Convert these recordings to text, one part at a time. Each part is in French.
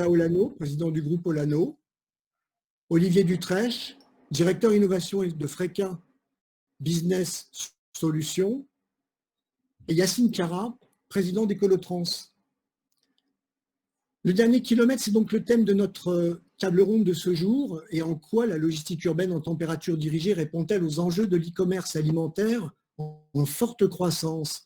Nicolas Olano, président du groupe Olano, Olivier Dutrèche, directeur innovation de Freca Business Solutions, et Yacine Cara, président d'Ecolotrans. Le dernier kilomètre, c'est donc le thème de notre table ronde de ce jour. Et en quoi la logistique urbaine en température dirigée répond-elle aux enjeux de l'e-commerce alimentaire en forte croissance?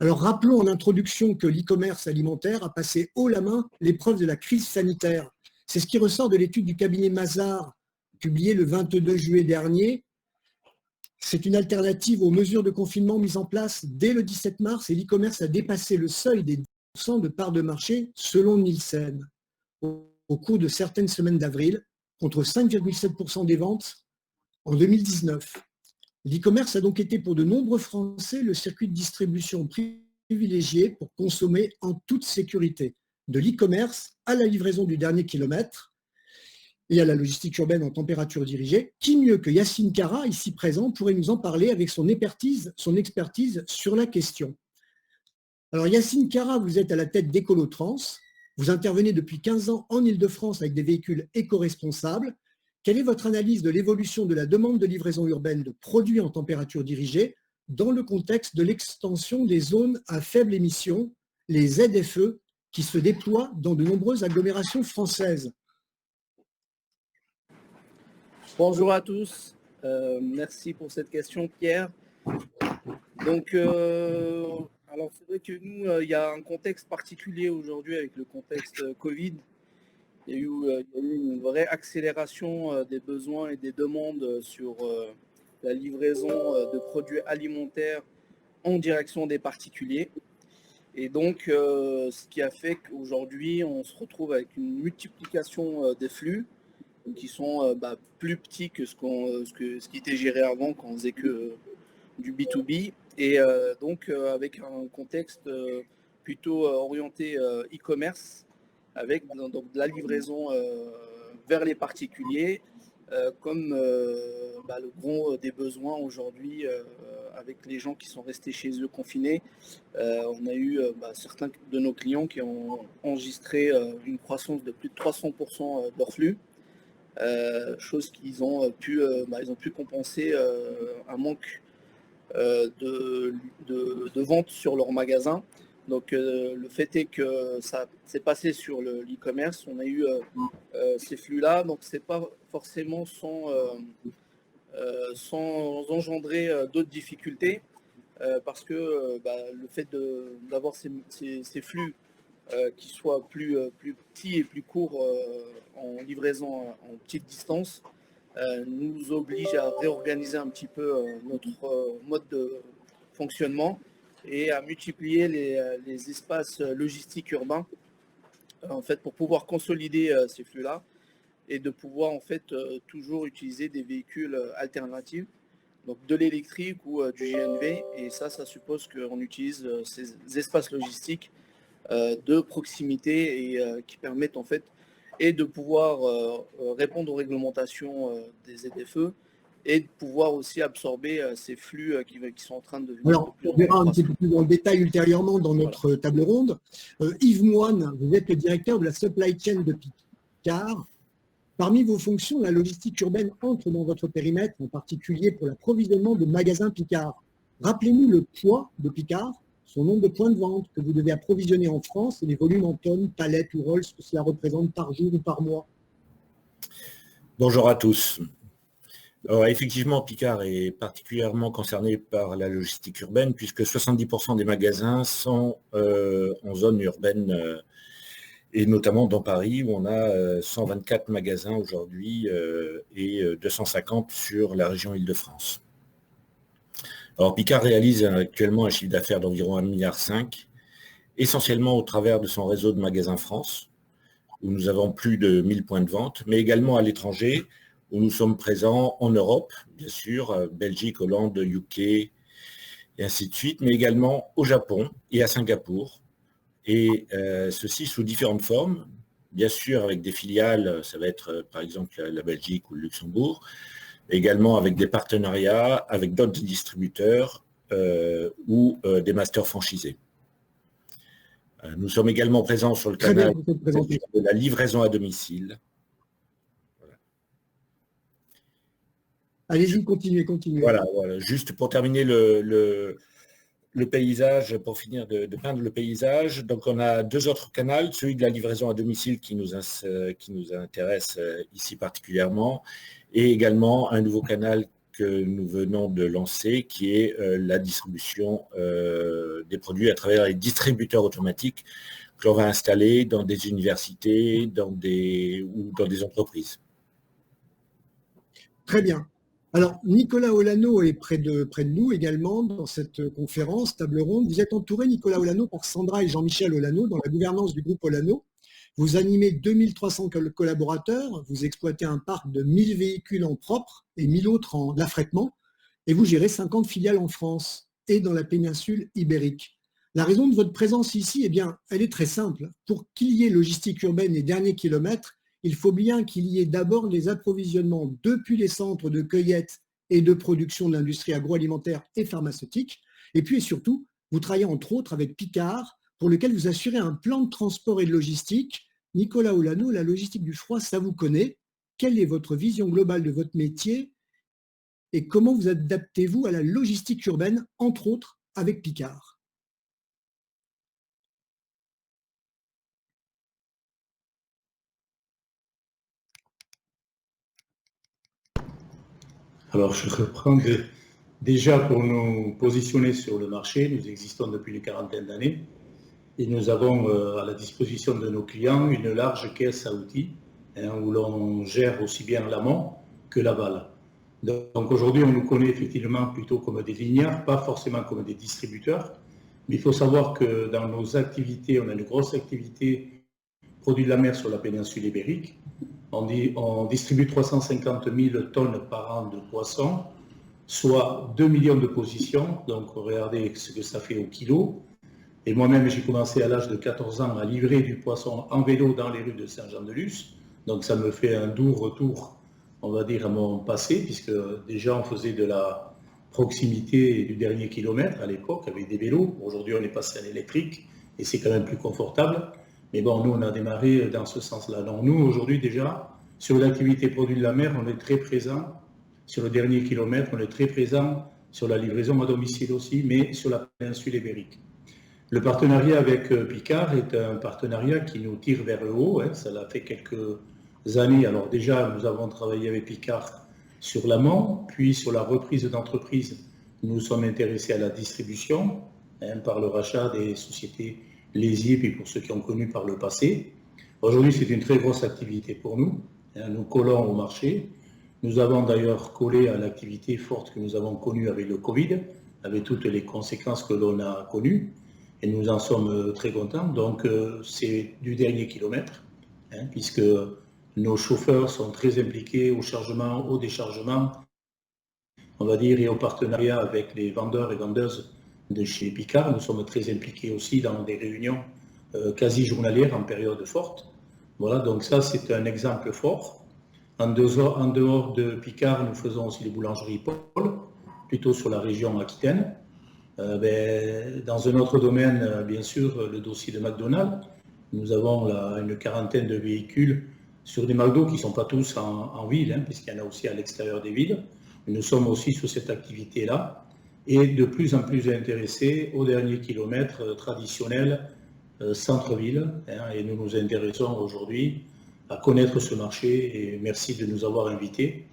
Alors rappelons en introduction que l'e-commerce alimentaire a passé haut la main l'épreuve de la crise sanitaire. C'est ce qui ressort de l'étude du cabinet Mazars, publiée le 22 juillet dernier. C'est une alternative aux mesures de confinement mises en place dès le 17 mars et l'e-commerce a dépassé le seuil des 10% de part de marché selon Nielsen au cours de certaines semaines d'avril, contre 5,7% des ventes en 2019. L'e-commerce a donc été pour de nombreux Français le circuit de distribution privilégié pour consommer en toute sécurité, de l'e-commerce à la livraison du dernier kilomètre et à la logistique urbaine en température dirigée. Qui mieux que Yacine Cara, ici présent, pourrait nous en parler avec son expertise sur la question. Alors Yacine Cara, vous êtes à la tête d'Ecolotrans. Vous intervenez depuis 15 ans en Île-de-France avec des véhicules éco-responsables. Quelle est votre analyse de l'évolution de la demande de livraison urbaine de produits en température dirigée dans le contexte de l'extension des zones à faible émission, les ZFE, qui se déploient dans de nombreuses agglomérations françaises? Bonjour à tous, merci pour cette question Pierre. Donc, alors c'est vrai que nous, il y a un contexte particulier aujourd'hui avec le contexte Covid. Il y a eu une vraie accélération des besoins et des demandes sur la livraison de produits alimentaires en direction des particuliers. Et donc, ce qui a fait qu'aujourd'hui, on se retrouve avec une multiplication des flux qui sont plus petits que ce qui était géré avant quand on faisait que du B2B. Et donc, avec un contexte plutôt orienté e-commerce, avec donc de la livraison vers les particuliers, comme le gros des besoins aujourd'hui avec les gens qui sont restés chez eux confinés. On a eu certains de nos clients qui ont enregistré une croissance de plus de 300% de leur flux, chose qu'ils ont pu compenser un manque de vente sur leur magasin. Donc le fait est que ça s'est passé sur l'e-commerce, on a eu ces flux-là, donc c'est pas forcément sans engendrer d'autres difficultés, parce que le fait d'avoir ces flux qui soient plus petits et plus courts en livraison en petite distance, nous oblige à réorganiser un petit peu notre mode de fonctionnement et à multiplier les espaces logistiques urbains en fait, pour pouvoir consolider ces flux-là et de pouvoir en fait toujours utiliser des véhicules alternatifs, donc de l'électrique ou du GNV, et ça suppose qu'on utilise ces espaces logistiques de proximité et qui permettent en fait et de pouvoir répondre aux réglementations des ZFE et de pouvoir aussi absorber ces flux qui sont en train de devenir. Alors, on verra un petit peu plus dans le détail ultérieurement dans notre table ronde. Yves Moine, vous êtes le directeur de la supply chain de Picard. Parmi vos fonctions, la logistique urbaine entre dans votre périmètre, en particulier pour l'approvisionnement de magasins Picard. Rappelez-nous le poids de Picard, son nombre de points de vente que vous devez approvisionner en France et les volumes en tonnes, palettes ou rolls que cela représente par jour ou par mois. Bonjour à tous. Alors, effectivement, Picard est particulièrement concerné par la logistique urbaine puisque 70% des magasins sont en zone urbaine et notamment dans Paris où on a 124 magasins aujourd'hui et 250 sur la région Île-de-France. Alors, Picard réalise actuellement un chiffre d'affaires d'environ 1,5 milliard, essentiellement au travers de son réseau de magasins France, où nous avons plus de 1000 points de vente, mais également à l'étranger, où nous sommes présents en Europe, bien sûr, Belgique, Hollande, UK, et ainsi de suite, mais également au Japon et à Singapour, et ceci sous différentes formes, bien sûr avec des filiales, ça va être par exemple la Belgique ou le Luxembourg, également avec des partenariats avec d'autres distributeurs ou des masters franchisés. Nous sommes également présents sur le Très bien canal pour cette présentation. de la livraison à domicile. Allez-y, continuez. Voilà. Juste pour terminer le paysage, pour finir de peindre le paysage, donc on a 2 autres canaux, celui de la livraison à domicile qui nous intéresse ici particulièrement, et également un nouveau canal que nous venons de lancer, qui est la distribution des produits à travers les distributeurs automatiques que l'on va installer dans des universités ou dans des entreprises. Très bien. Alors, Nicolas Olano est près de nous également dans cette conférence, table ronde. Vous êtes entouré, Nicolas Olano, par Sandra et Jean-Michel Olano dans la gouvernance du groupe Olano. Vous animez 2300 collaborateurs, vous exploitez un parc de 1000 véhicules en propre et 1000 autres en affrètement, et vous gérez 50 filiales en France et dans la péninsule ibérique. La raison de votre présence ici, eh bien, elle est très simple. Pour qu'il y ait logistique urbaine et derniers kilomètres, il faut bien qu'il y ait d'abord les approvisionnements depuis les centres de cueillette et de production de l'industrie agroalimentaire et pharmaceutique. Et puis et surtout, vous travaillez entre autres avec Picard, pour lequel vous assurez un plan de transport et de logistique. Nicolas Olano, la logistique du froid, ça vous connaît. Quelle est votre vision globale de votre métier et comment vous adaptez-vous à la logistique urbaine, entre autres avec Picard ? Alors, je reprends déjà pour nous positionner sur le marché. Nous existons depuis une quarantaine d'années et nous avons à la disposition de nos clients une large caisse à outils où l'on gère aussi bien l'amont que l'aval. Donc aujourd'hui, on nous connaît effectivement plutôt comme des lignards, pas forcément comme des distributeurs. Mais il faut savoir que dans nos activités, on a une grosse activité produits de la mer sur la péninsule ibérique. On distribue 350 000 tonnes par an de poissons, soit 2 millions de positions. Donc, regardez ce que ça fait au kilo. Et moi-même, j'ai commencé à l'âge de 14 ans à livrer du poisson en vélo dans les rues de Saint-Jean-de-Luz. Donc, ça me fait un doux retour, on va dire, à mon passé, puisque déjà, on faisait de la proximité et du dernier kilomètre à l'époque avec des vélos. Aujourd'hui, on est passé à l'électrique et c'est quand même plus confortable. Mais bon, nous, on a démarré dans ce sens-là. Donc, nous, aujourd'hui, déjà, sur l'activité produits de la mer, on est très présent. Sur le dernier kilomètre, on est très présent sur la livraison à domicile aussi, mais sur la péninsule ibérique. Le partenariat avec Picard est un partenariat qui nous tire vers le haut. Ça l'a fait quelques années. Alors déjà, nous avons travaillé avec Picard sur l'amont, puis sur la reprise d'entreprise. Nous sommes intéressés à la distribution par le rachat des sociétés Lésier, puis pour ceux qui ont connu par le passé. Aujourd'hui, c'est une très grosse activité pour nous. Nous collons au marché. Nous avons d'ailleurs collé à l'activité forte que nous avons connue avec le Covid, avec toutes les conséquences que l'on a connues. Et nous en sommes très contents. Donc, c'est du dernier kilomètre, puisque nos chauffeurs sont très impliqués au chargement, au déchargement, on va dire, et au partenariat avec les vendeurs et vendeuses de chez Picard. Nous sommes très impliqués aussi dans des réunions quasi journalières en période forte. Voilà, donc ça c'est un exemple fort. En dehors de Picard, nous faisons aussi les boulangeries Paul, plutôt sur la région Aquitaine. Dans un autre domaine, bien sûr, le dossier de McDonald's. Nous avons là une quarantaine de véhicules sur des McDo qui ne sont pas tous en ville, puisqu'il y en a aussi à l'extérieur des villes. Nous sommes aussi sur cette activité-là. Et de plus en plus intéressés au dernier kilomètre traditionnel centre-ville. Et nous nous intéressons aujourd'hui à connaître ce marché et merci de nous avoir invités,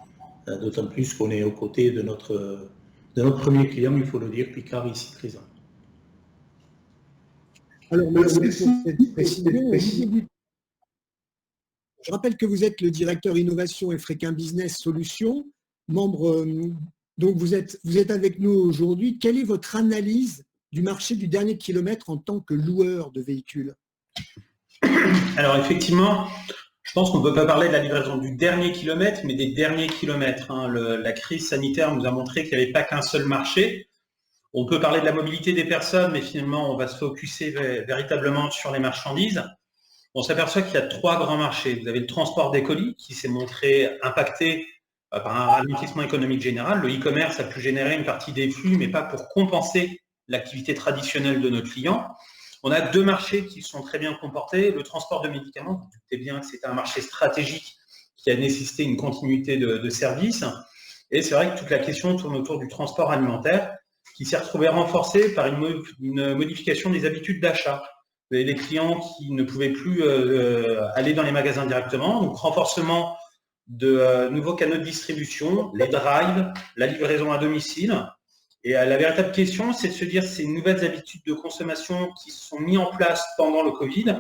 d'autant plus qu'on est aux côtés de notre premier client, il faut le dire, Picard, ici présent. Alors, merci pour cette précision. Je rappelle que vous êtes le directeur innovation et Fréquin Business Solutions, membre. Donc, vous êtes avec nous aujourd'hui. Quelle est votre analyse du marché du dernier kilomètre en tant que loueur de véhicules? Alors, effectivement, je pense qu'on ne peut pas parler de la livraison du dernier kilomètre, mais des derniers kilomètres. La crise sanitaire nous a montré qu'il n'y avait pas qu'un seul marché. On peut parler de la mobilité des personnes, mais finalement, on va se focuser véritablement sur les marchandises. On s'aperçoit qu'il y a 3 grands marchés. Vous avez le transport des colis qui s'est montré impacté par un ralentissement économique général. Le e-commerce a pu générer une partie des flux, mais pas pour compenser l'activité traditionnelle de nos clients. On a deux marchés qui sont très bien comportés. Le transport de médicaments, vous doutez bien que c'est un marché stratégique qui a nécessité une continuité de service. Et c'est vrai que toute la question tourne autour du transport alimentaire qui s'est retrouvé renforcé par une modification des habitudes d'achat. Les clients qui ne pouvaient plus aller dans les magasins directement, donc renforcement de nouveaux canaux de distribution, les drives, la livraison à domicile. Et la véritable question, c'est de se dire ces nouvelles habitudes de consommation qui sont mises en place pendant le Covid,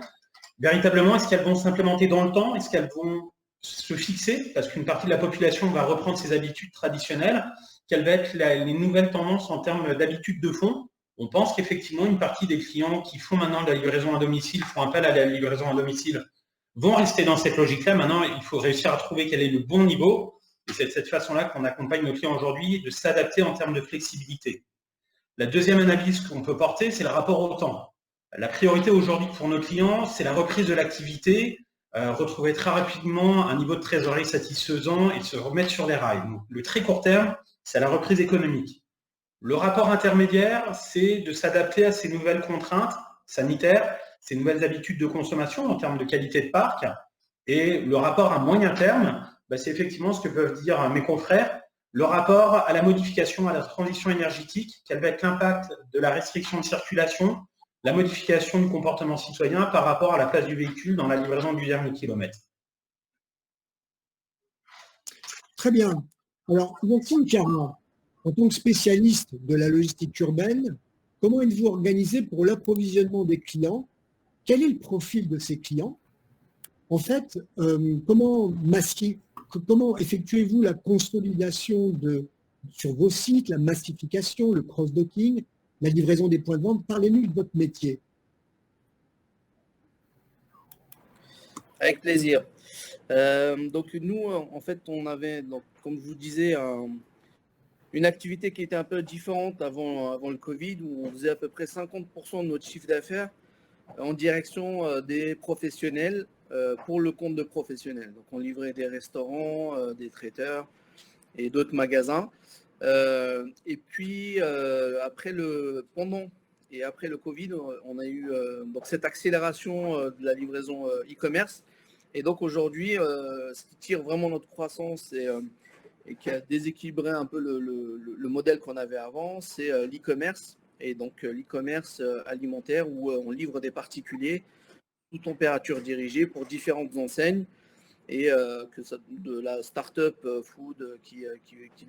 véritablement, est-ce qu'elles vont s'implémenter dans le temps? Est-ce qu'elles vont se fixer? Parce qu'une partie de la population va reprendre ses habitudes traditionnelles. Quelles vont être les nouvelles tendances en termes d'habitudes de fond? On pense qu'effectivement, une partie des clients qui font maintenant de la livraison à domicile, font appel à la livraison à domicile, vont rester dans cette logique-là. Maintenant, il faut réussir à trouver quel est le bon niveau. Et c'est de cette façon-là qu'on accompagne nos clients aujourd'hui de s'adapter en termes de flexibilité. La deuxième analyse qu'on peut porter, c'est le rapport au temps. La priorité aujourd'hui pour nos clients, c'est la reprise de l'activité, retrouver très rapidement un niveau de trésorerie satisfaisant et se remettre sur les rails. Donc, le très court terme, c'est la reprise économique. Le rapport intermédiaire, c'est de s'adapter à ces nouvelles contraintes sanitaires, ces nouvelles habitudes de consommation en termes de qualité de parc. Et le rapport à moyen terme, c'est effectivement ce que peuvent dire mes confrères, le rapport à la modification, à la transition énergétique, quel va être l'impact de la restriction de circulation, la modification du comportement citoyen par rapport à la place du véhicule dans la livraison du dernier kilomètre. Très bien. Alors, Maxime Carman, en tant que spécialiste de la logistique urbaine, comment êtes-vous organisé pour l'approvisionnement des clients? Quel est le profil de ces clients? En fait, comment effectuez-vous la consolidation sur vos sites, la massification, le cross-docking, la livraison des points de vente? Parlez-nous de votre métier. Avec plaisir. Donc nous, en fait, on avait, donc, comme je vous disais, une activité qui était un peu différente avant le Covid, où on faisait à peu près 50% de notre chiffre d'affaires en direction des professionnels pour le compte de professionnels. Donc on livrait des restaurants, des traiteurs et d'autres magasins. Et puis pendant et après le Covid, on a eu donc cette accélération de la livraison e-commerce. Et donc aujourd'hui, ce qui tire vraiment notre croissance et qui a déséquilibré un peu le modèle qu'on avait avant, c'est l'e-commerce. Et donc l'e-commerce alimentaire où on livre des particuliers sous température dirigée pour différentes enseignes. Et que ça, de la start-up food qui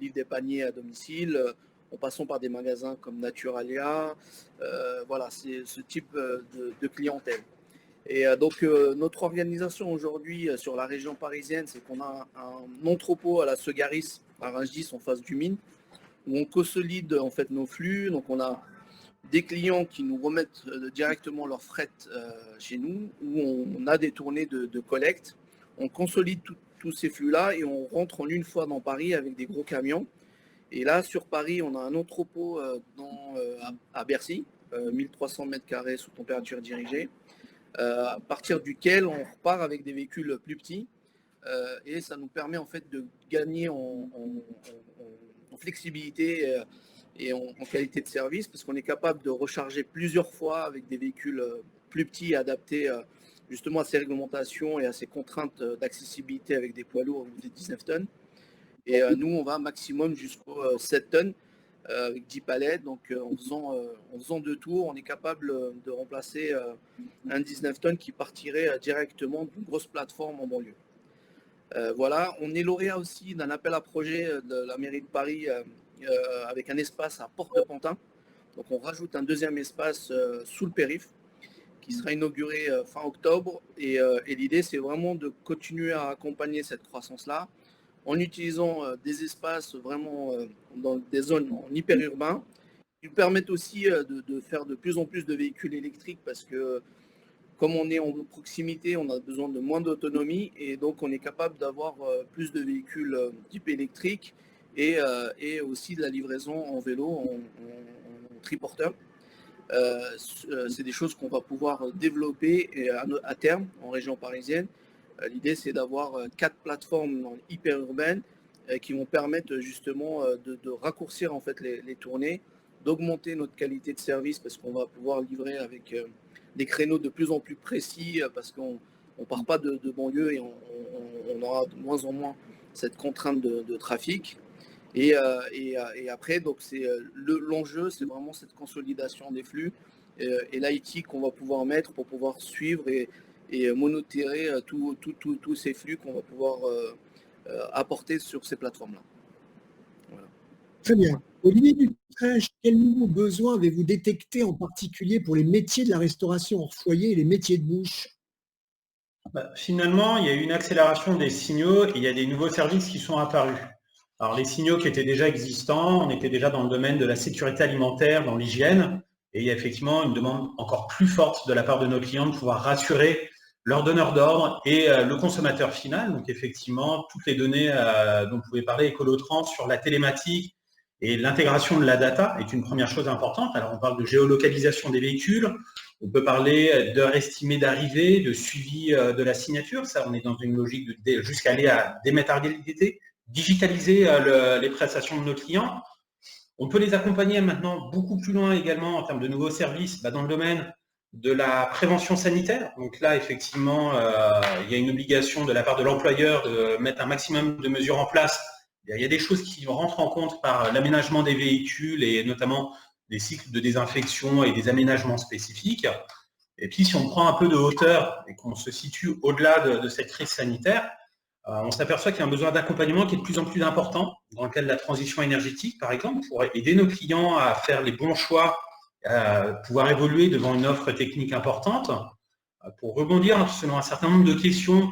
livre des paniers à domicile, en passant par des magasins comme Naturalia. Voilà, c'est ce type de clientèle. Et donc notre organisation aujourd'hui sur la région parisienne, c'est qu'on a un entrepôt à la Segaris, à Rungis, en face du Mine, où on consolide en fait nos flux. Donc on a des clients qui nous remettent directement leur fret chez nous, où on a des tournées de collecte. On consolide tous ces flux-là et on rentre en une fois dans Paris avec des gros camions. Et là, sur Paris, on a un entrepôt à Bercy, 1300 mètres carrés sous température dirigée, à partir duquel on repart avec des véhicules plus petits. Et ça nous permet en fait de gagner en flexibilité et en qualité de service, parce qu'on est capable de recharger plusieurs fois avec des véhicules plus petits adaptés justement à ces réglementations et à ces contraintes d'accessibilité avec des poids lourds de 19 tonnes. Et nous, on va maximum jusqu'aux 7 tonnes avec 10 palettes. Donc en faisant 2 tours, on est capable de remplacer un 19 tonnes qui partirait directement d'une grosse plateforme en banlieue. Voilà, on est lauréat aussi d'un appel à projet de la mairie de Paris avec un espace à Porte de Pantin. Donc on rajoute un deuxième espace sous le périph' qui sera inauguré fin octobre. Et l'idée, c'est vraiment de continuer à accompagner cette croissance-là en utilisant des espaces vraiment dans des zones en hyper-urbain, qui nous permettent aussi de faire de plus en plus de véhicules électriques, parce que comme on est en proximité, on a besoin de moins d'autonomie, et donc on est capable d'avoir plus de véhicules type électrique et aussi de la livraison en vélo, en triporteur. C'est des choses qu'on va pouvoir développer à terme en région parisienne. L'idée, c'est d'avoir 4 plateformes hyper urbaines qui vont permettre justement de raccourcir en fait les tournées, d'augmenter notre qualité de service, parce qu'on va pouvoir livrer avec des créneaux de plus en plus précis parce qu'on ne part pas de banlieue et on aura de moins en moins cette contrainte de trafic. Et après, donc l'enjeu, c'est vraiment cette consolidation des flux et l'IT qu'on va pouvoir mettre pour pouvoir suivre et monitorer tous ces flux qu'on va pouvoir apporter sur ces plateformes-là. Voilà. Très bien. Olivier Dutrèche, quels nouveaux besoins avez-vous détectés en particulier pour les métiers de la restauration hors foyer et les métiers de bouche? Finalement, il y a eu une accélération des signaux et il y a des nouveaux services qui sont apparus. Alors, les signaux qui étaient déjà existants, on était déjà dans le domaine de la sécurité alimentaire, dans l'hygiène, et il y a effectivement une demande encore plus forte de la part de nos clients de pouvoir rassurer leur donneur d'ordre et le consommateur final. Donc, effectivement, toutes les données dont vous pouvez parler, Ecolotrans, sur la télématique et l'intégration de la data est une première chose importante. Alors, on parle de géolocalisation des véhicules, on peut parler d'heures estimées d'arrivée, de suivi de la signature. Ça, on est dans une logique jusqu'à aller à dématérialité, digitaliser les prestations de nos clients. On peut les accompagner maintenant beaucoup plus loin également en termes de nouveaux services dans le domaine de la prévention sanitaire. Donc là, effectivement, il y a une obligation de la part de l'employeur de mettre un maximum de mesures en place. Il y a des choses qui rentrent en compte par l'aménagement des véhicules et notamment des cycles de désinfection et des aménagements spécifiques. Et puis, si on prend un peu de hauteur et qu'on se situe au-delà de cette crise sanitaire, on s'aperçoit qu'il y a un besoin d'accompagnement qui est de plus en plus important dans le cadre de la transition énergétique, par exemple, pour aider nos clients à faire les bons choix, pouvoir évoluer devant une offre technique importante. Pour rebondir selon un certain nombre de questions,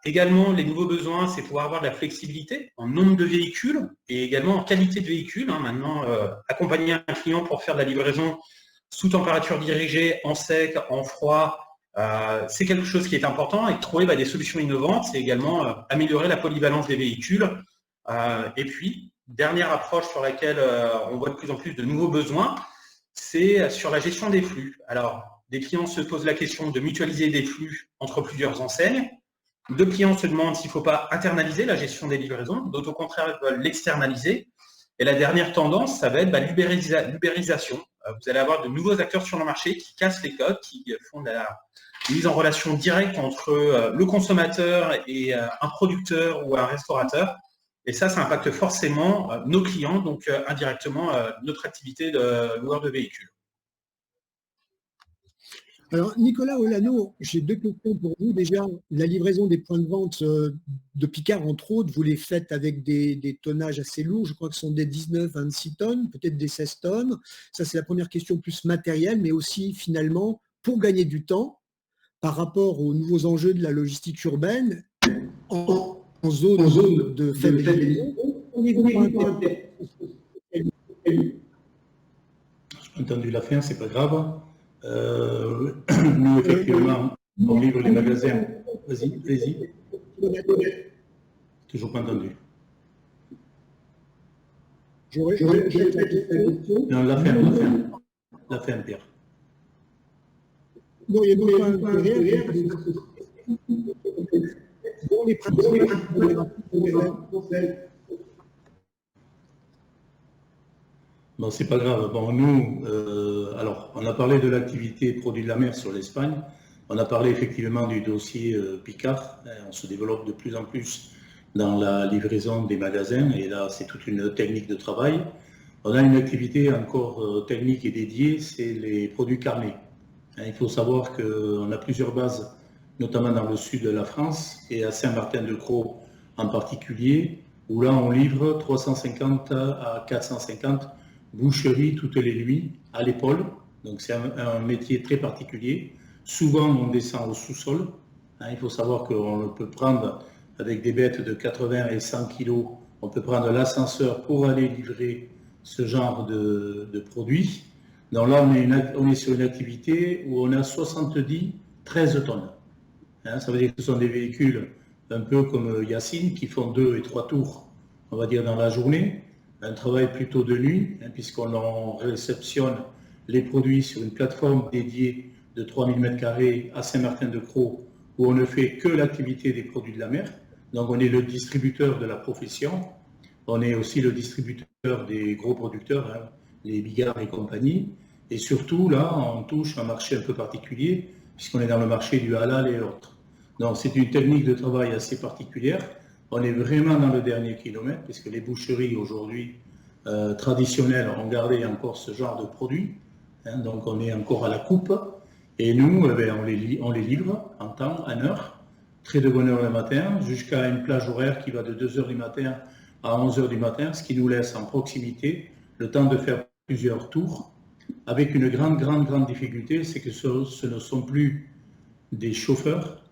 également, les nouveaux besoins, c'est pouvoir avoir de la flexibilité en nombre de véhicules et également en qualité de véhicule. Maintenant, accompagner un client pour faire de la livraison sous température dirigée, en sec, en froid, c'est quelque chose qui est important et trouver des solutions innovantes, c'est également améliorer la polyvalence des véhicules. Et puis, dernière approche sur laquelle on voit de plus en plus de nouveaux besoins, c'est sur la gestion des flux. Alors, des clients se posent la question de mutualiser des flux entre plusieurs enseignes. D'autres clients se demandent s'il ne faut pas internaliser la gestion des livraisons, d'autres au contraire veulent l'externaliser. Et la dernière tendance, ça va être l'ubérisation. Vous allez avoir de nouveaux acteurs sur le marché qui cassent les codes, qui font de la mise en relation directe entre le consommateur et un producteur ou un restaurateur. Et ça impacte forcément nos clients, donc indirectement notre activité de loueur de véhicules. Alors, Nicolas Olano, j'ai deux questions pour vous. Déjà, la livraison des points de vente de Picard, entre autres, vous les faites avec des tonnages assez lourds. Je crois que ce sont des 19-26 tonnes, peut-être des 16 tonnes. Ça, c'est la première question plus matérielle, mais aussi, finalement, pour gagner du temps, par rapport aux nouveaux enjeux de la logistique urbaine, en zone de faible livraison. J'ai entendu la fin, c'est pas grave. Nous, effectivement, on livre les magasins. Vas-y. Toujours pas entendu. Non, la fin, Pierre. Non, il y a pas intérêt. Bon, les Bon, c'est pas grave. Bon, nous, alors, on a parlé de l'activité produits de la mer sur l'Espagne. On a parlé effectivement du dossier Picard. On se développe de plus en plus dans la livraison des magasins. Et là, c'est toute une technique de travail. On a une activité encore technique et dédiée, c'est les produits carnés. Il faut savoir qu'on a plusieurs bases, notamment dans le sud de la France et à Saint-Martin-de-Crau en particulier, où là, on livre 350 à 450 boucherie toutes les nuits à l'épaule, donc c'est un métier très particulier. Souvent on descend au sous-sol, il faut savoir qu'on peut prendre avec des bêtes de 80 et 100 kg, on peut prendre l'ascenseur pour aller livrer ce genre de produits. Donc là on est sur une activité où on a 13 tonnes. Ça veut dire que ce sont des véhicules un peu comme Yacine qui font 2 et 3 tours, on va dire dans la journée. Un travail plutôt de nuit, puisqu'on réceptionne les produits sur une plateforme dédiée de 3000 m² à Saint-Martin-de-Crau, où on ne fait que l'activité des produits de la mer. Donc on est le distributeur de la profession, on est aussi le distributeur des gros producteurs, les Bigard et compagnie. Et surtout, là, on touche un marché un peu particulier, puisqu'on est dans le marché du halal et autres. Donc, c'est une technique de travail assez particulière. On est vraiment dans le dernier kilomètre, puisque les boucheries aujourd'hui traditionnelles ont gardé encore ce genre de produit. Donc, on est encore à la coupe. Et nous, on les livre en temps, en heure, très de bonne heure le matin, jusqu'à une plage horaire qui va de 2h du matin à 11h du matin, ce qui nous laisse en proximité le temps de faire plusieurs tours, avec une grande difficulté, c'est que ce ne sont plus des chauffeurs,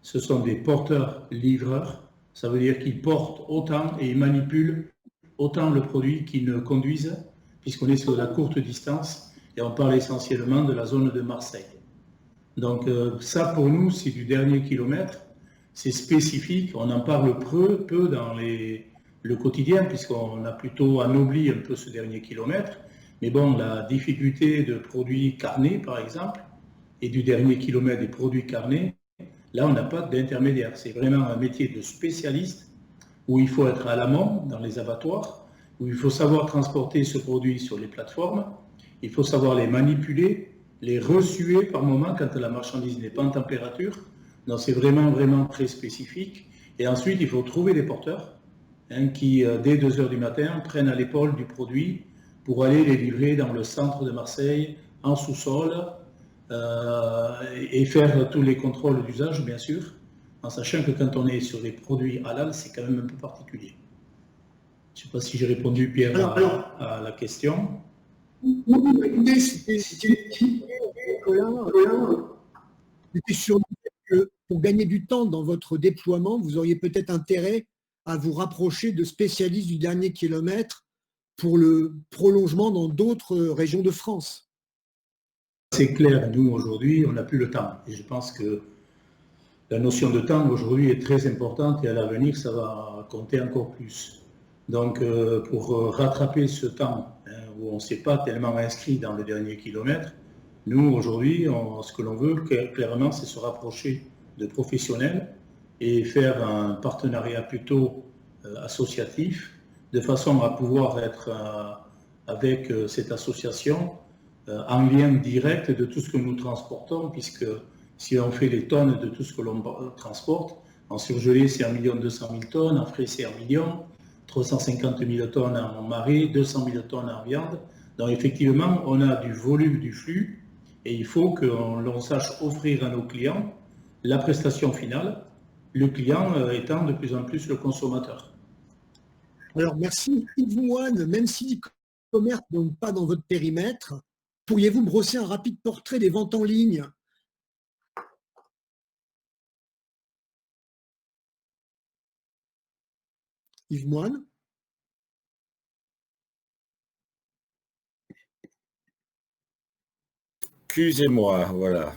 ce sont des porteurs-livreurs. Ça veut dire qu'ils portent autant et ils manipulent autant le produit qu'ils ne conduisent, puisqu'on est sur la courte distance et on parle essentiellement de la zone de Marseille. Donc ça, pour nous, c'est du dernier kilomètre, c'est spécifique, on en parle peu dans le quotidien, puisqu'on a plutôt anobli un peu ce dernier kilomètre. Mais bon, la difficulté de produits carnés, par exemple, et du dernier kilomètre des produits carnés, là, on n'a pas d'intermédiaire. C'est vraiment un métier de spécialiste où il faut être à l'amont, dans les abattoirs, où il faut savoir transporter ce produit sur les plateformes, il faut savoir les manipuler, les ressuer par moment quand la marchandise n'est pas en température. Donc, c'est vraiment très spécifique. Et ensuite, il faut trouver des porteurs qui, dès 2h du matin, prennent à l'épaule du produit pour aller les livrer dans le centre de Marseille, en sous-sol, et faire tous les contrôles d'usage, bien sûr, en sachant que quand on est sur des produits halal, c'est quand même un peu particulier. Je ne sais pas si j'ai répondu, Pierre, à la question. L'idée, c'était sur le fait que pour gagner du temps dans votre déploiement, vous auriez peut-être intérêt à vous rapprocher de spécialistes du dernier kilomètre pour le prolongement dans d'autres régions de France. C'est clair, nous aujourd'hui, on n'a plus le temps. Et je pense que la notion de temps aujourd'hui est très importante et à l'avenir, ça va compter encore plus. Donc, pour rattraper ce temps où on ne s'est pas tellement inscrit dans le dernier kilomètre, nous aujourd'hui, ce que l'on veut clairement, c'est se rapprocher de professionnels et faire un partenariat plutôt associatif, de façon à pouvoir être avec cette association en lien direct de tout ce que nous transportons, puisque si on fait les tonnes de tout ce que l'on transporte, en surgelé c'est 1 200 000 tonnes, en frais c'est 1 million, 350 000 tonnes en marée, 200 000 tonnes en viande. Donc effectivement, on a du volume, du flux, et il faut que l'on sache offrir à nos clients la prestation finale, le client étant de plus en plus le consommateur. Alors merci Yves Moine, même si l'e-commerce n'est pas dans votre périmètre, pourriez-vous brosser un rapide portrait des ventes en ligne ? Yves Moine. Excusez-moi, voilà.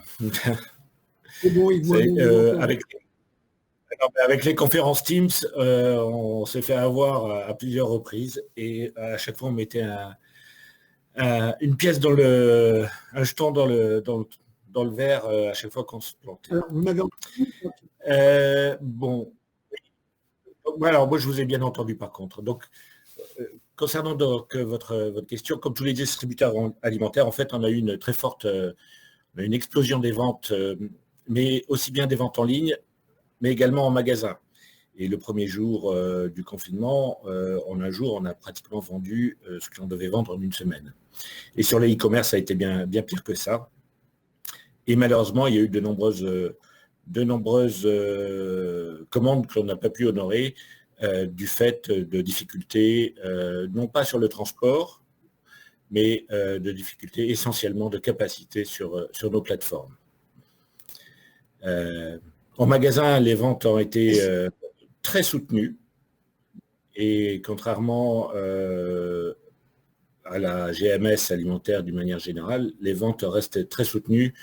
C'est bon, Yves Moine. Avec les conférences Teams, on s'est fait avoir à plusieurs reprises et à chaque fois on mettait une pièce un jeton dans le verre à chaque fois qu'on se plantait. Alors, vous m'avez entendu ? Bon. Alors, moi, je vous ai bien entendu par contre. Donc, concernant donc votre question, comme tous les distributeurs alimentaires, en fait, on a eu une très forte, une explosion des ventes, mais aussi bien des ventes en ligne, mais également en magasin. Et le premier jour du confinement, en un jour, on a pratiquement vendu ce que l'on devait vendre en une semaine. Et sur les e-commerce, ça a été bien pire que ça. Et malheureusement, il y a eu de nombreuses commandes que l'on n'a pas pu honorer du fait de difficultés, non pas sur le transport, mais de difficultés essentiellement de capacité sur nos plateformes. En magasin, les ventes ont été très soutenues et contrairement à la GMS alimentaire d'une manière générale, les ventes restent très soutenues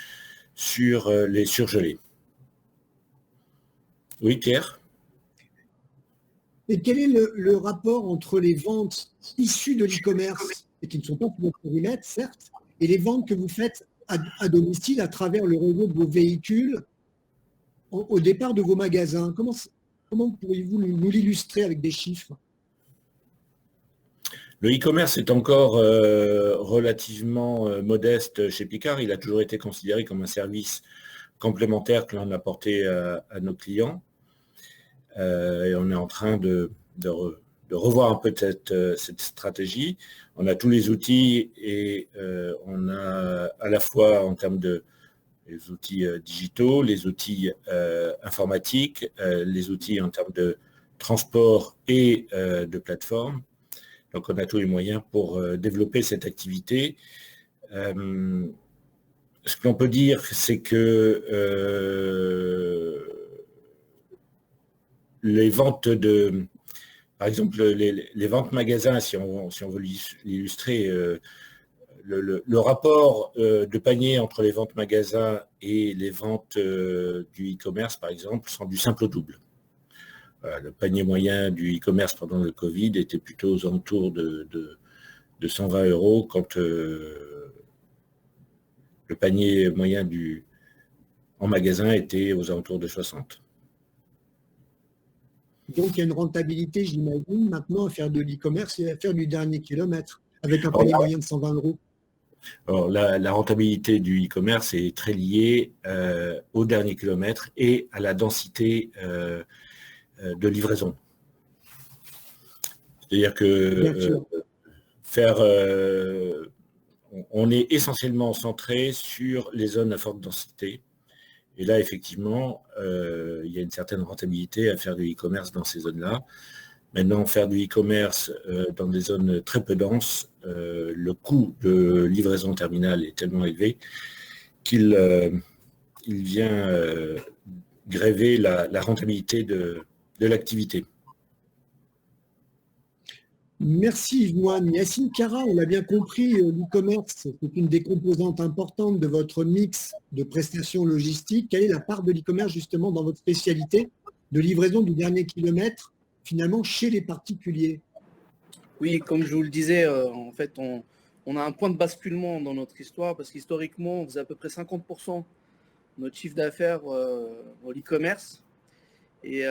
sur les surgelés. Oui, Pierre ? Et quel est le rapport entre les ventes issues de l'e-commerce, et qui ne sont pas pour votre périmètre, certes, et les ventes que vous faites à domicile à travers le réseau de vos véhicules au départ de vos magasins ? Comment pourriez-vous nous l'illustrer avec des chiffres ? Le e-commerce est encore relativement modeste chez Picard. Il a toujours été considéré comme un service complémentaire que l'on apportait à nos clients. Et on est en train de revoir un peu cette stratégie. On a tous les outils et on a à la fois en termes de les outils digitaux, les outils informatiques, les outils en termes de transport et de plateforme. Donc on a tous les moyens pour développer cette activité. Ce que l'on peut dire, c'est que les ventes par exemple, les ventes magasins, si on veut l'illustrer, le rapport de panier entre les ventes magasins et les ventes du e-commerce, par exemple, sont du simple au double. Voilà, le panier moyen du e-commerce pendant le Covid était plutôt aux alentours de 120 € quand le panier moyen en magasin était aux alentours de 60. Donc, il y a une rentabilité, j'imagine, maintenant à faire de l'e-commerce et à faire du dernier kilomètre avec un panier moyen de 120 €. Alors, la rentabilité du e-commerce est très liée au dernier kilomètre et à la densité de livraison. C'est-à-dire que on est essentiellement centré sur les zones à forte densité. Et là, effectivement, il y a une certaine rentabilité à faire du e-commerce dans ces zones-là. Maintenant, faire du e-commerce dans des zones très peu denses, le coût de livraison terminale est tellement élevé qu'il vient gréver la rentabilité de l'activité. Merci Yves-Moine. Yacine Cara, on l'a bien compris, l'e-commerce, c'est une des composantes importantes de votre mix de prestations logistiques. Quelle est la part de l'e-commerce justement dans votre spécialité de livraison du dernier kilomètre, finalement chez les particuliers? Oui, comme je vous le disais, en fait, on a un point de basculement dans notre histoire parce qu'historiquement, on faisait à peu près 50% de notre chiffre d'affaires dans l'e-commerce. Et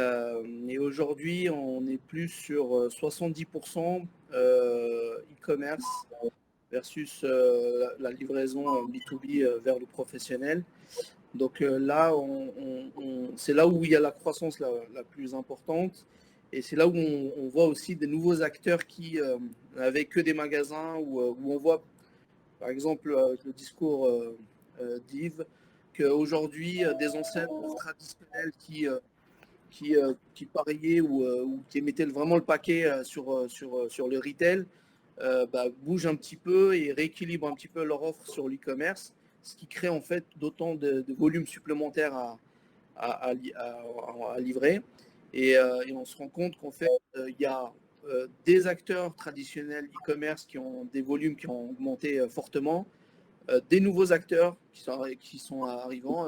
aujourd'hui, on est plus sur 70% e-commerce versus la livraison B2B vers le professionnel. Donc là, c'est là où il y a la croissance la plus importante. Et c'est là où on voit aussi des nouveaux acteurs qui n'avaient que des magasins, où on voit, par exemple, le discours d'Yves, qu'aujourd'hui, des enseignes traditionnelles qui pariaient ou qui mettaient vraiment le paquet sur le retail, bougent un petit peu et rééquilibrent un petit peu leur offre sur l'e-commerce, ce qui crée en fait d'autant de volume supplémentaire à livrer. Et on se rend compte qu'en fait, il y a des acteurs traditionnels e-commerce qui ont des volumes qui ont augmenté fortement, des nouveaux acteurs qui sont arrivants.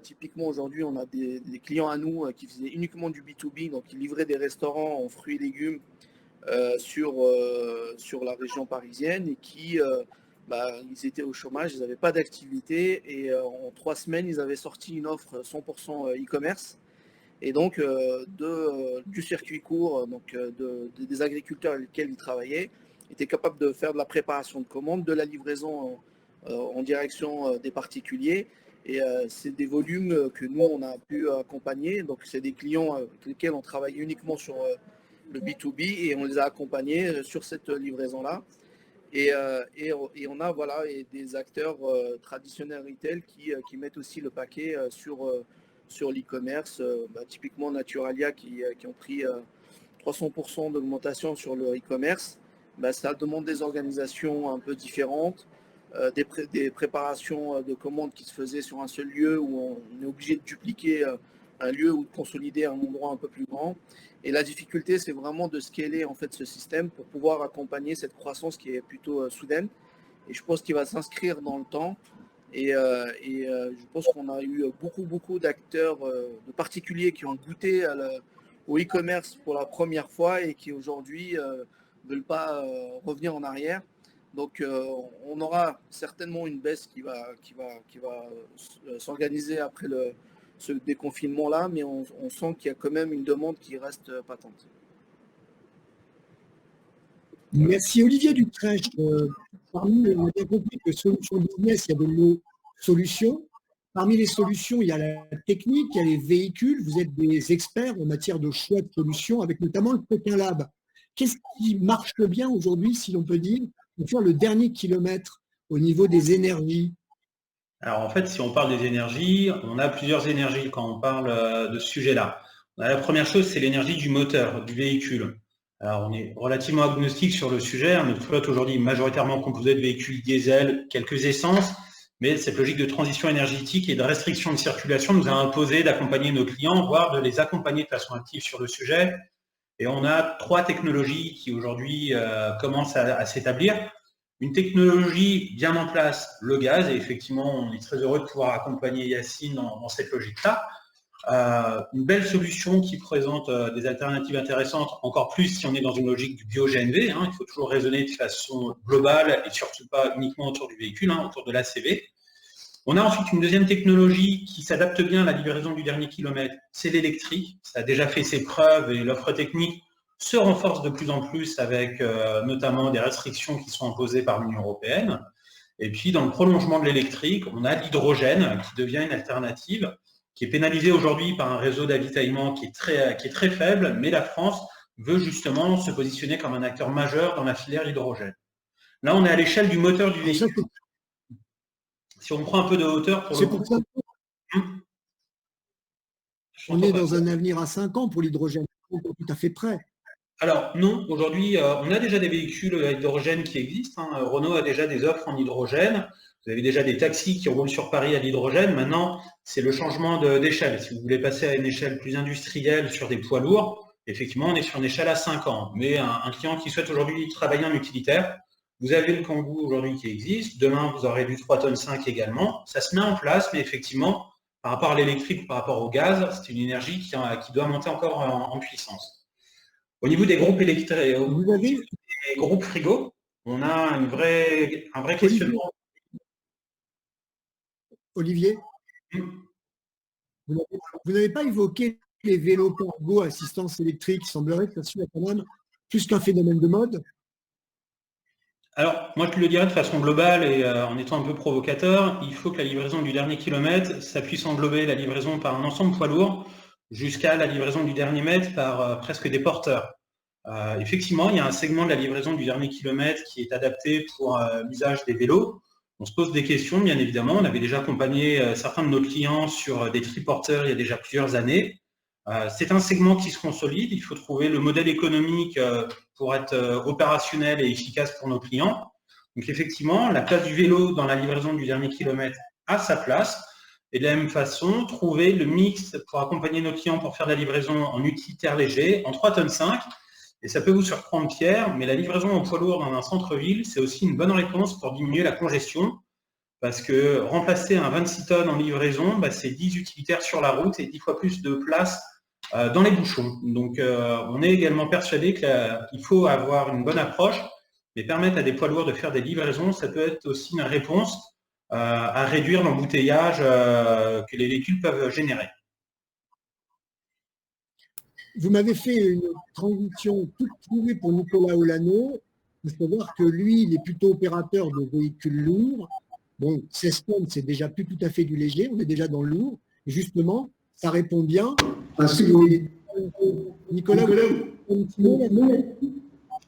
Typiquement, aujourd'hui, on a des clients à nous qui faisaient uniquement du B2B, donc ils livraient des restaurants en fruits et légumes sur la région parisienne et qui, ils étaient au chômage, ils n'avaient pas d'activité et en 3 semaines, ils avaient sorti une offre 100% e-commerce. Et donc, du circuit court, donc des agriculteurs avec lesquels ils travaillaient, étaient capables de faire de la préparation de commandes, de la livraison en direction des particuliers. Et c'est des volumes que nous, on a pu accompagner. Donc, c'est des clients avec lesquels on travaille uniquement sur le B2B et on les a accompagnés sur cette livraison-là. Et on a des acteurs traditionnels retail qui mettent aussi le paquet sur l'e-commerce. Typiquement Naturalia qui ont pris 300% d'augmentation sur le e-commerce. Ça demande des organisations un peu différentes. Des préparations de commandes qui se faisaient sur un seul lieu où on est obligé de dupliquer un lieu ou de consolider un endroit un peu plus grand. Et la difficulté, c'est vraiment de scaler en fait ce système pour pouvoir accompagner cette croissance qui est plutôt soudaine. Et je pense qu'il va s'inscrire dans le temps. Et je pense qu'on a eu beaucoup d'acteurs, de particuliers qui ont goûté au e-commerce pour la première fois et qui aujourd'hui ne veulent pas revenir en arrière. Donc, on aura certainement une baisse qui va s'organiser après ce déconfinement-là, mais on sent qu'il y a quand même une demande qui reste patente. Merci Olivier Dutrèche. Parmi, on a bien compris que solution business, il y a de nos solutions. Parmi les solutions, il y a la technique, il y a les véhicules. Vous êtes des experts en matière de choix de solutions, avec notamment le Pékin Lab. Qu'est-ce qui marche bien aujourd'hui, si l'on peut dire, pour faire le dernier kilomètre au niveau des énergies? Alors en fait, si on parle des énergies, on a plusieurs énergies quand on parle de ce sujet-là. La première chose, c'est l'énergie du moteur, du véhicule. Alors on est relativement agnostique sur le sujet. Notre flotte aujourd'hui est majoritairement composée de véhicules diesel, quelques essences, mais cette logique de transition énergétique et de restriction de circulation nous a imposé d'accompagner nos clients, voire de les accompagner de façon active sur le sujet. Et on a 3 technologies qui aujourd'hui commencent à s'établir. Une technologie bien en place, le gaz, et effectivement, on est très heureux de pouvoir accompagner Yacine dans cette logique-là. Une belle solution qui présente des alternatives intéressantes, encore plus si on est dans une logique du bio-GNV. Il faut toujours raisonner de façon globale et surtout pas uniquement autour du véhicule, autour de l'ACV. On a ensuite une deuxième technologie qui s'adapte bien à la livraison du dernier kilomètre, c'est l'électrique. Ça a déjà fait ses preuves et l'offre technique se renforce de plus en plus avec notamment des restrictions qui sont imposées par l'Union européenne. Et puis, dans le prolongement de l'électrique, on a l'hydrogène qui devient une alternative, qui est pénalisée aujourd'hui par un réseau d'avitaillement qui est très faible, mais la France veut justement se positionner comme un acteur majeur dans la filière hydrogène. Là, on est à l'échelle du moteur du véhicule. Si on prend un peu de hauteur pour le coup. C'est pour ça. On est dans un avenir à 5 ans pour l'hydrogène. On est tout à fait prêt. Alors non, aujourd'hui, on a déjà des véhicules à hydrogène qui existent. Renault a déjà des offres en hydrogène. Vous avez déjà des taxis qui roulent sur Paris à l'hydrogène. Maintenant, c'est le changement d'échelle. Si vous voulez passer à une échelle plus industrielle sur des poids lourds, effectivement, on est sur une échelle à 5 ans. Mais un client qui souhaite aujourd'hui travailler en utilitaire, vous avez le Kangoo aujourd'hui qui existe. Demain, vous aurez du 3,5 tonnes également. Ça se met en place, mais effectivement, par rapport à l'électrique ou par rapport au gaz, c'est une énergie qui doit monter encore en puissance. Au niveau des groupes électriques, des groupes frigo, on a un vrai questionnement. Olivier, vous n'avez pas évoqué les vélos Kangoo assistance électrique. Il semblerait que ça soit quand même plus qu'un phénomène de mode. Alors, moi, je le dirais de façon globale et en étant un peu provocateur, il faut que la livraison du dernier kilomètre, ça puisse englober la livraison par un ensemble poids lourd jusqu'à la livraison du dernier mètre par presque des porteurs. Effectivement, il y a un segment de la livraison du dernier kilomètre qui est adapté pour l'usage des vélos. On se pose des questions, bien évidemment. On avait déjà accompagné certains de nos clients sur des triporteurs il y a déjà plusieurs années. C'est un segment qui se consolide. Il faut trouver le modèle économique pour être opérationnel et efficace pour nos clients. Donc effectivement, la place du vélo dans la livraison du dernier kilomètre a sa place. Et de la même façon, trouver le mix pour accompagner nos clients pour faire de la livraison en utilitaire léger, en 3,5 tonnes. Et ça peut vous surprendre, Pierre, mais la livraison en poids lourd dans un centre-ville, c'est aussi une bonne réponse pour diminuer la congestion. Parce que remplacer un 26 tonnes en livraison, c'est 10 utilitaires sur la route et 10 fois plus de place dans les bouchons. Donc, on est également persuadé qu'il faut avoir une bonne approche, mais permettre à des poids lourds de faire des livraisons, ça peut être aussi une réponse à réduire l'embouteillage que les véhicules peuvent générer. Vous m'avez fait une transition toute trouvée pour Nicolas Olano. Il faut savoir que lui, il est plutôt opérateur de véhicules lourds. Bon, 16 tonnes, c'est déjà plus tout à fait du léger, on est déjà dans le lourd. Et justement, ça répond bien. Nicolas,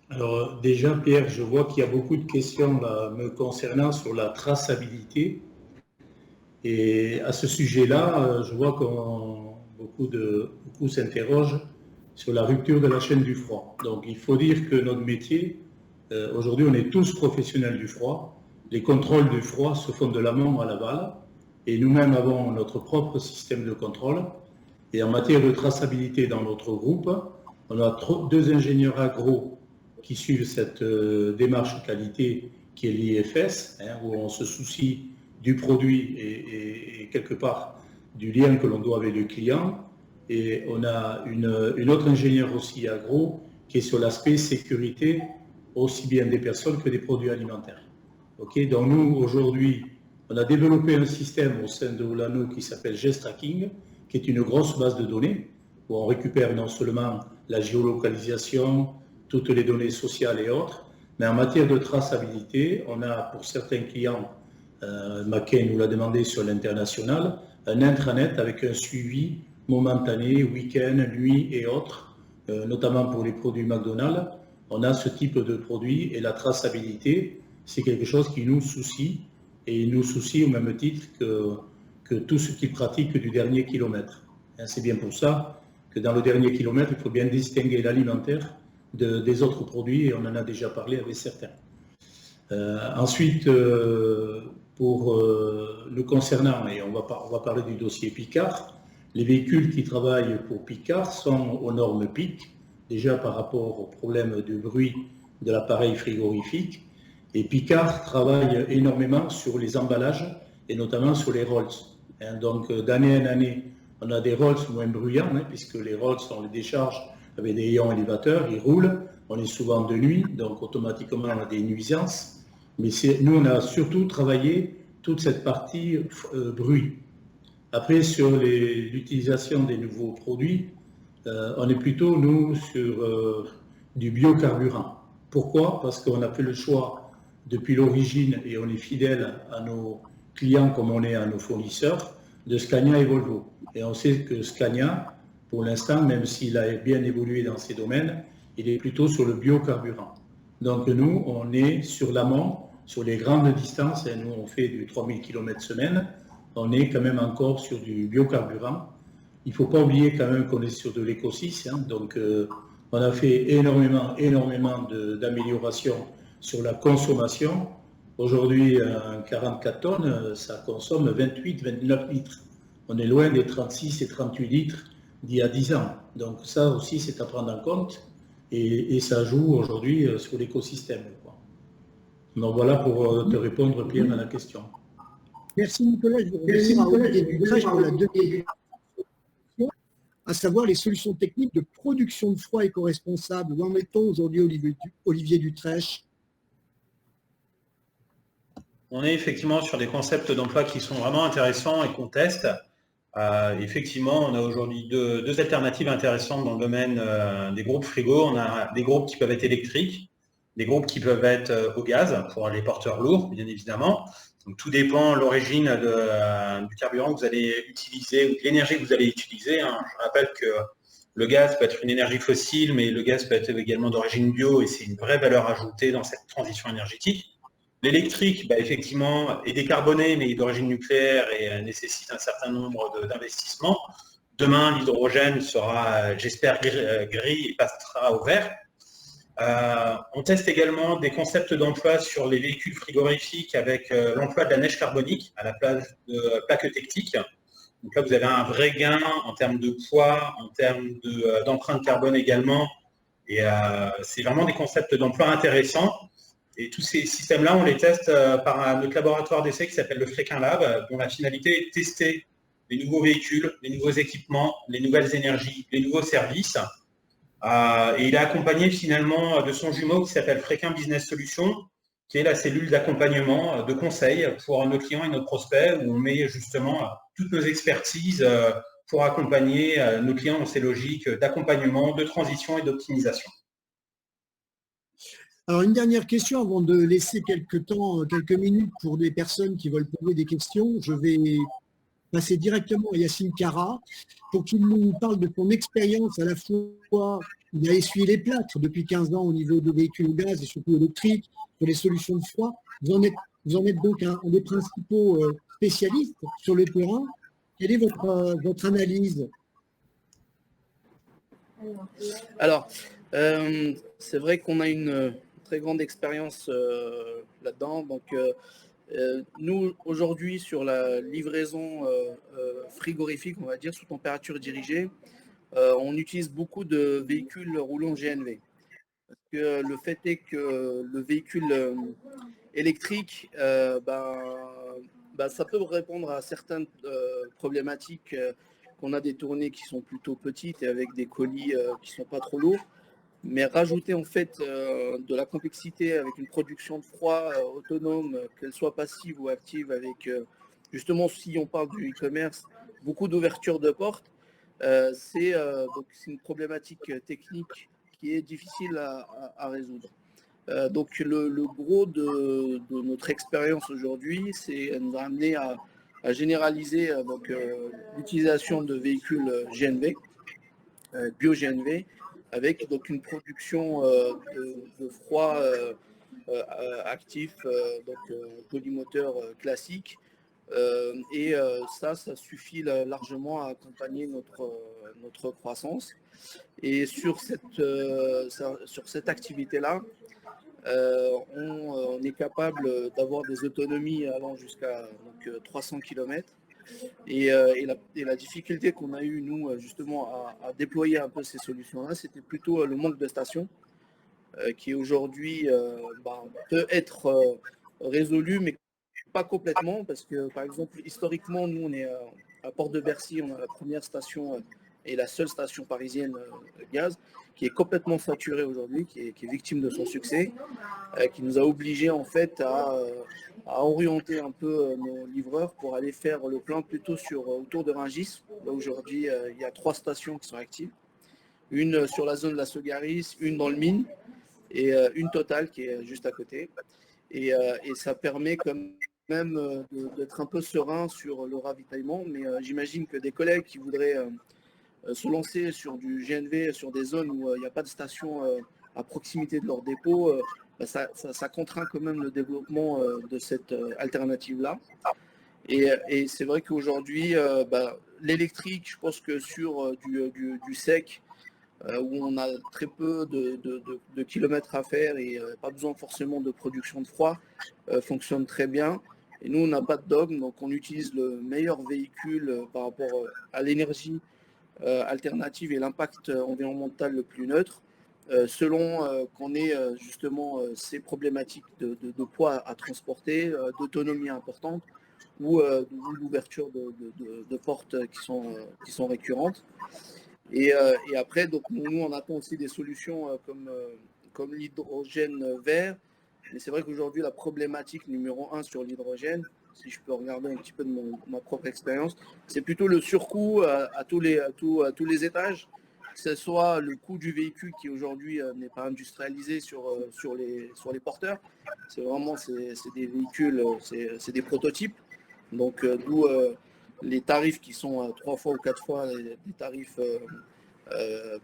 alors déjà, Pierre, je vois qu'il y a beaucoup de questions me concernant sur la traçabilité. Et à ce sujet-là, je vois que beaucoup s'interrogent sur la rupture de la chaîne du froid. Donc il faut dire que notre métier, aujourd'hui on est tous professionnels du froid. Les contrôles du froid se font de l'amont à l'aval. Et nous-mêmes avons notre propre système de contrôle. Et en matière de traçabilité dans notre groupe, on a 2 ingénieurs agro qui suivent cette démarche qualité qui est l'IFS, où on se soucie du produit et quelque part du lien que l'on doit avec le client. Et on a une autre ingénieure aussi agro qui est sur l'aspect sécurité, aussi bien des personnes que des produits alimentaires. Okay, donc nous, aujourd'hui, on a développé un système au sein de Olano qui s'appelle GEStracking, qui est une grosse base de données, où on récupère non seulement la géolocalisation, toutes les données sociales et autres, Mais en matière de traçabilité, on a pour certains clients, Mackay nous l'a demandé sur l'international, un intranet avec un suivi momentané, week-end, nuit et autres, notamment pour les produits McDonald's. On a ce type de produit et la traçabilité, c'est quelque chose qui nous soucie et nous soucie au même titre que tout ce qui pratique du dernier kilomètre. C'est bien pour ça que dans le dernier kilomètre, il faut bien distinguer l'alimentaire des autres produits et on en a déjà parlé avec certains. Ensuite, pour le concernant, et on va parler du dossier Picard, les véhicules qui travaillent pour Picard sont aux normes PIC, déjà par rapport au problème de bruit de l'appareil frigorifique. Et Picard travaille énormément sur les emballages et notamment sur les Rolls. Donc d'année en année, on a des Rolls moins bruyants, puisque les Rolls, on les décharge avec des ions élévateurs, ils roulent, on est souvent de nuit, donc automatiquement on a des nuisances. Mais nous, on a surtout travaillé toute cette partie bruit. Après, sur l'utilisation des nouveaux produits, on est plutôt, nous, sur du biocarburant. Pourquoi? Parce qu'on a fait le choix depuis l'origine, et on est fidèle à nos clients comme on est à nos fournisseurs, de Scania et Volvo. Et on sait que Scania, pour l'instant, même s'il a bien évolué dans ces domaines, il est plutôt sur le biocarburant. Donc nous, on est sur l'amont, sur les grandes distances, et nous on fait du 3000 km semaine, on est quand même encore sur du biocarburant. Il ne faut pas oublier quand même qu'on est sur de l'éco-6, donc on a fait énormément d'améliorations sur la consommation. Aujourd'hui, un 44 tonnes, ça consomme 28-29 litres. On est loin des 36 et 38 litres d'il y a 10 ans. Donc ça aussi, c'est à prendre en compte et ça joue aujourd'hui sur l'écosystème. Donc voilà pour te répondre, Pierre, à la question. Merci Nicolas. Je vais revenir à Olivier Dutrèche pour la deuxième question, à savoir les solutions techniques de production de froid éco-responsable. Où en est-on aujourd'hui, Olivier Dutrèche? On est effectivement sur des concepts d'emploi qui sont vraiment intéressants et qu'on teste. Effectivement, on a aujourd'hui deux alternatives intéressantes dans le domaine des groupes frigo. On a des groupes qui peuvent être électriques, des groupes qui peuvent être au gaz pour les porteurs lourds, bien évidemment. Donc, tout dépend de l'origine du carburant que vous allez utiliser ou de l'énergie que vous allez utiliser. Je rappelle que le gaz peut être une énergie fossile, mais le gaz peut être également d'origine bio et c'est une vraie valeur ajoutée dans cette transition énergétique. L'électrique, effectivement, est décarboné, mais d'origine nucléaire et nécessite un certain nombre d'investissements. Demain, l'hydrogène sera, j'espère, gris et passera au vert. On teste également des concepts d'emploi sur les véhicules frigorifiques avec l'emploi de la neige carbonique à la place de plaques tectiques. Donc là, vous avez un vrai gain en termes de poids, en termes d'empreinte carbone également. Et c'est vraiment des concepts d'emploi intéressants. Et tous ces systèmes-là, on les teste par notre laboratoire d'essai qui s'appelle le Fréquin Lab, dont la finalité est de tester les nouveaux véhicules, les nouveaux équipements, les nouvelles énergies, les nouveaux services. Et il est accompagné finalement de son jumeau qui s'appelle Fréquin Business Solutions, qui est la cellule d'accompagnement, de conseil pour nos clients et nos prospects, où on met justement toutes nos expertises pour accompagner nos clients dans ces logiques d'accompagnement, de transition et d'optimisation. Alors, une dernière question avant de laisser quelques minutes pour des personnes qui veulent poser des questions. Je vais passer directement à Yacine Cara pour qu'il nous parle de son expérience à la fois. Il a essuyé les plâtres depuis 15 ans au niveau de véhicules au gaz et surtout électriques sur les solutions de froid. Vous en êtes donc un des principaux spécialistes sur le terrain. Quelle est votre analyse? Alors, c'est vrai qu'on a une très grande expérience là-dedans. Donc, nous, aujourd'hui, sur la livraison frigorifique, on va dire, sous température dirigée, on utilise beaucoup de véhicules roulant GNV. Parce que le fait est que le véhicule électrique, ça peut répondre à certaines problématiques qu'on a des tournées qui sont plutôt petites et avec des colis qui ne sont pas trop lourds. Mais rajouter en fait de la complexité avec une production de froid autonome, qu'elle soit passive ou active, avec justement, si on parle du e-commerce, beaucoup d'ouverture de portes, c'est une problématique technique qui est difficile à résoudre. Donc le gros de notre expérience aujourd'hui, c'est nous a amené à généraliser l'utilisation de véhicules GNV, bio-GNV, avec donc une production de froid actif, polymoteur classique. Et ça suffit largement à accompagner notre croissance. Et sur cette activité-là, on est capable d'avoir des autonomies allant jusqu'à 300 km. Et la difficulté qu'on a eue, nous, justement, à déployer un peu ces solutions-là, c'était plutôt le manque de stations, qui aujourd'hui peut être résolu, mais pas complètement, parce que, par exemple, historiquement, nous, on est à Porte de Bercy, on a la première station et la seule station parisienne gaz, qui est complètement saturée aujourd'hui, qui est victime de son succès, qui nous a obligés, en fait, à orienter un peu nos livreurs pour aller faire le plein plutôt autour de Rungis. Là, aujourd'hui, il y a 3 stations qui sont actives. Une sur la zone de la Sogaris, une dans le Mine, et une Total qui est juste à côté. Et ça permet quand même d'être un peu serein sur le ravitaillement, mais j'imagine que des collègues qui voudraient se lancer sur du GNV, sur des zones où il n'y a pas de station à proximité de leur dépôt, ça contraint quand même le développement de cette alternative-là. Et c'est vrai qu'aujourd'hui, l'électrique, je pense que sur du sec, où on a très peu de kilomètres à faire et pas besoin forcément de production de froid, fonctionne très bien. Et nous, on n'a pas de dogme, donc on utilise le meilleur véhicule par rapport à l'énergie alternative et l'impact environnemental le plus neutre, selon qu'on ait justement ces problématiques de poids à transporter, d'autonomie importante ou d'ouverture de portes qui sont récurrentes. Et après, donc, nous, on attend aussi des solutions comme l'hydrogène vert. Mais c'est vrai qu'aujourd'hui, la problématique numéro 1 sur l'hydrogène, si je peux regarder un petit peu de ma propre expérience, c'est plutôt le surcoût à tous les étages, que ce soit le coût du véhicule qui aujourd'hui n'est pas industrialisé sur les porteurs. C'est vraiment des véhicules, c'est des prototypes. Donc d'où les tarifs qui sont 3 fois ou 4 fois les tarifs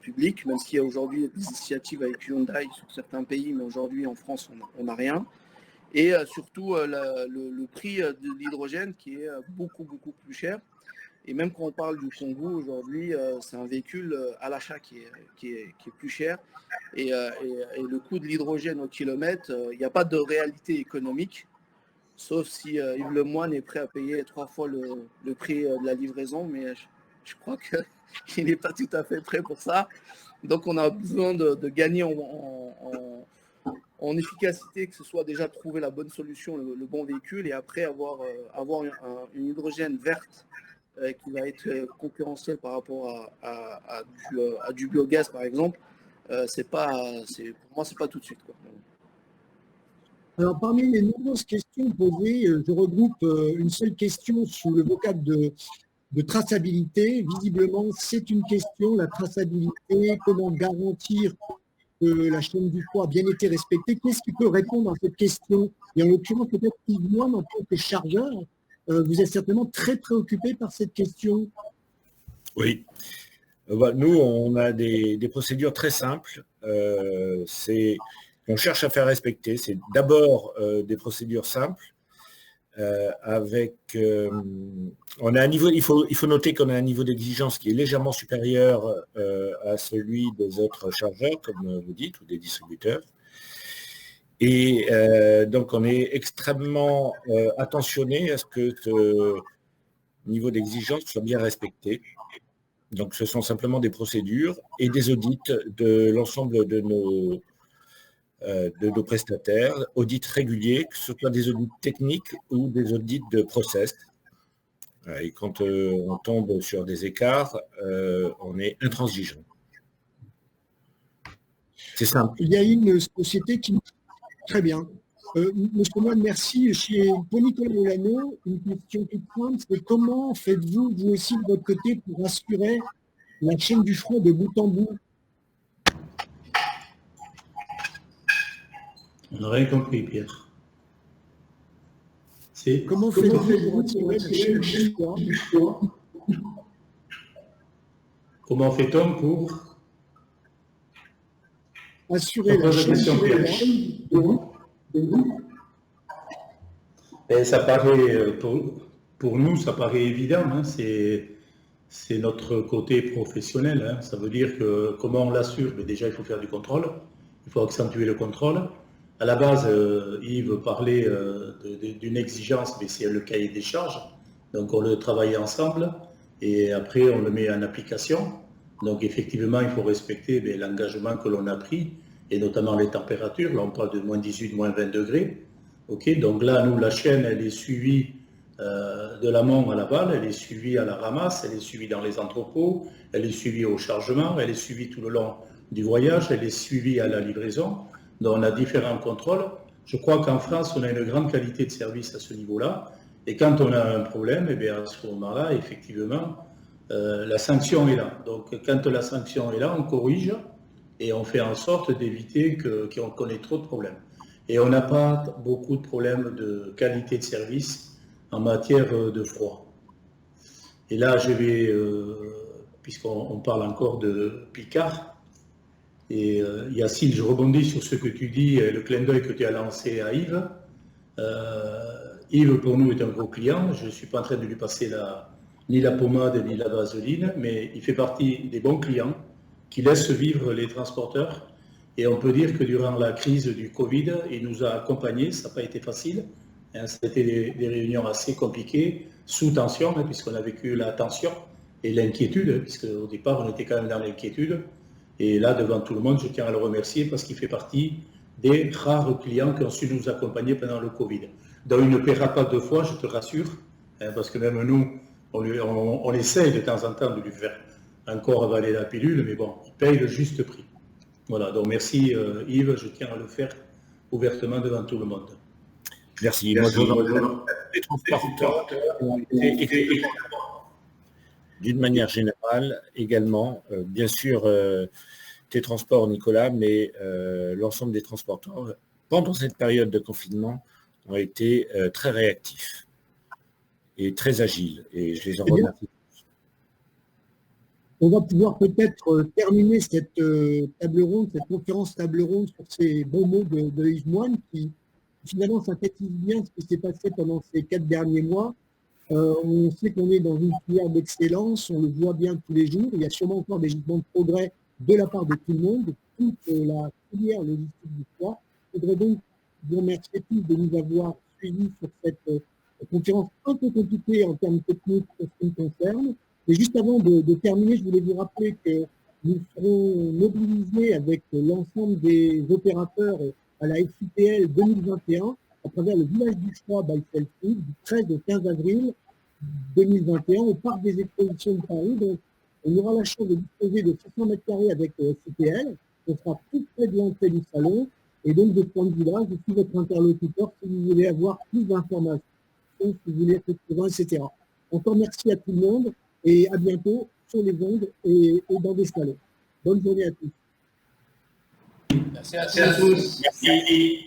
publics, même s'il y a aujourd'hui des initiatives avec Hyundai sur certains pays, mais aujourd'hui en France on n'a rien. Et surtout le prix de l'hydrogène qui est beaucoup plus cher. Et même quand on parle du Congo aujourd'hui, c'est un véhicule à l'achat qui est plus cher. Et le coût de l'hydrogène au kilomètre, il n'y a pas de réalité économique, sauf si Yves Lemoine est prêt à payer 3 fois le prix de la livraison, mais je crois qu'il n'est pas tout à fait prêt pour ça. Donc on a besoin de gagner en efficacité, que ce soit déjà trouver la bonne solution, le bon véhicule, et après avoir une hydrogène verte qui va être concurrentielle par rapport à du biogaz par exemple. Pour moi, c'est pas tout de suite, quoi. Alors, parmi les nombreuses questions posées, je regroupe une seule question sous le vocable de traçabilité. Visiblement, c'est une question, la traçabilité, comment garantir que la chaîne du froid a bien été respectée. Qu'est-ce qui peut répondre à cette question? Et en l'occurrence, peut-être Yves Lemoine, en tant que chargeur, vous êtes certainement très préoccupé par cette question. Oui. Nous, on a des procédures très simples. On cherche à faire respecter. C'est d'abord des procédures simples. On a un niveau, il faut noter qu'on a un niveau d'exigence qui est légèrement supérieur à celui des autres chargeurs, comme vous dites, ou des distributeurs. Et donc, on est extrêmement attentionné à ce que ce niveau d'exigence soit bien respecté. Donc, ce sont simplement des procédures et des audits de l'ensemble de nos prestataires, audits réguliers, que ce soit des audits techniques ou des audits de process. Et quand on tombe sur des écarts, on est intransigeant. C'est simple. Il y a une société qui... Très bien. Monsieur Moine, merci. Chez Nicolas Molano, une question toute simple, c'est comment faites-vous, vous aussi, de votre côté, pour assurer la chaîne du froid de bout en bout? On n'a rien compris, Pierre. Comment fait-on pour assurer la chaîne du froid? Comment fait-on pour Assurer la chaîne du froid? Et ça paraît, pour nous, ça paraît évident. Hein, c'est notre côté professionnel. Hein. Ça veut dire que comment on l'assure? Mais déjà, il faut faire du contrôle. Il faut accentuer le contrôle. À la base, Yves parlait d'une exigence, mais c'est le cahier des charges. Donc, on le travaille ensemble et après, on le met en application. Donc, effectivement, il faut respecter l'engagement que l'on a pris et notamment les températures. Là, on parle de moins 18, moins 20 degrés. Okay, donc là, nous, la chaîne, elle est suivie de l'amont à l'aval, elle est suivie à la ramasse, elle est suivie dans les entrepôts, elle est suivie au chargement, elle est suivie tout le long du voyage, elle est suivie à la livraison. Donc on a différents contrôles. Je crois qu'en France, on a une grande qualité de service à ce niveau-là. Et quand on a un problème, eh bien, à ce moment-là, effectivement, la sanction est là. Donc quand la sanction est là, on corrige et on fait en sorte d'éviter qu'on ait trop de problèmes. Et on n'a pas beaucoup de problèmes de qualité de service en matière de froid. Et là, je vais, puisqu'on parle encore de Picard, et Yacine, je rebondis sur ce que tu dis, le clin d'œil que tu as lancé à Yves. Yves, pour nous, est un gros client. Je ne suis pas en train de lui passer ni la pommade ni la vaseline, mais il fait partie des bons clients qui laissent vivre les transporteurs. Et on peut dire que durant la crise du Covid, il nous a accompagnés, ça n'a pas été facile. C'était des réunions assez compliquées, sous tension, puisqu'on a vécu la tension et l'inquiétude, puisque au départ, on était quand même dans l'inquiétude. Et là, devant tout le monde, je tiens à le remercier parce qu'il fait partie des rares clients qui ont su nous accompagner pendant le Covid. Donc, il ne paiera pas deux fois, je te rassure, parce que même nous, on essaye de temps en temps de lui faire encore avaler la pilule, mais bon, il paye le juste prix. Voilà, donc merci Yves, je tiens à le faire ouvertement devant tout le monde. Merci. Les transporteurs ont été d'une manière générale également, bien sûr, tes transports, Nicolas, mais l'ensemble des transporteurs, pendant cette période de confinement, ont été très réactifs et très agiles. Et je les en remercie. On va pouvoir peut-être terminer cette table ronde, cette conférence table ronde sur ces bons mots de Yves Moine qui finalement synthétise bien ce qui s'est passé pendant ces 4 derniers mois. On sait qu'on est dans une filière d'excellence, on le voit bien tous les jours. Il y a sûrement encore des gisements de progrès de la part de tout le monde, de toute la filière logistique du froid. Je voudrais donc vous remercier tous de nous avoir suivis sur cette conférence un peu compliquée en termes techniques pour ce qui me concerne. Et juste avant de terminer, je voulais vous rappeler que nous serons mobilisés avec l'ensemble des opérateurs à la FIPL 2021 à travers le village du froid by Selfie du 13 au 15 avril 2021 au parc des expositions de Paris. Donc, on aura la chance de disposer de 500 mètres carrés avec FIPL. On sera tout près de l'entrée du salon. Et donc, de ce point de vue-là, je suis votre interlocuteur si vous voulez avoir plus d'informations, si vous voulez être présent, etc. Encore merci à tout le monde. Et à bientôt sur les ondes et dans des salons. Bonne journée à tous. Merci à tous. Merci.